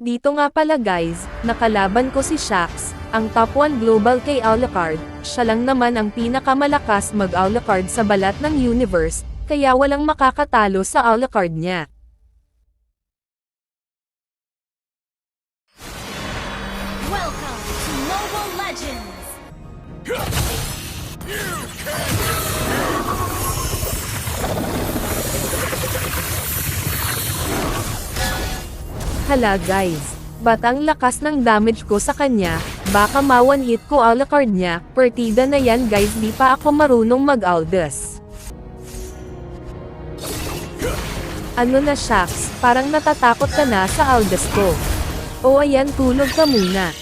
Dito nga pala guys, nakalaban ko si Shax, ang top 1 global kay Alucard. Siya lang naman ang pinakamalakas mag-Alucard sa balat ng universe, kaya walang makakatalo sa Alucard niya. Welcome to Mobile Legends! Hala guys, ba't ang lakas ng damage ko sa kanya, baka ma-one hit ko Alucard niya, partida na yan guys, di pa ako marunong mag-Aldous. Ano na Shax, parang natatakot ka na sa Aldous ko. O ayan, tulog ka muna.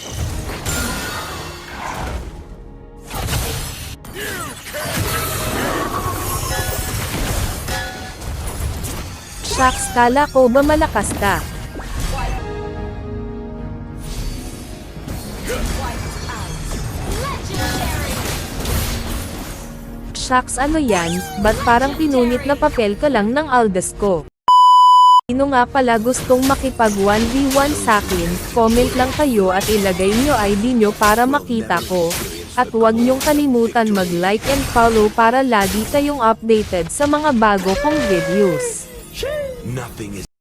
Shax, kala ko ba malakas ka? Shucks, ano yan, ba't parang pinunit na papel ka lang ng Aldous ko? Sino nga pala gustong makipag 1v1 sakin, comment lang kayo at ilagay nyo ID nyo para makita ko. At huwag nyong kalimutan mag-like and follow para lagi kayong updated sa mga bago kong videos. Nothing is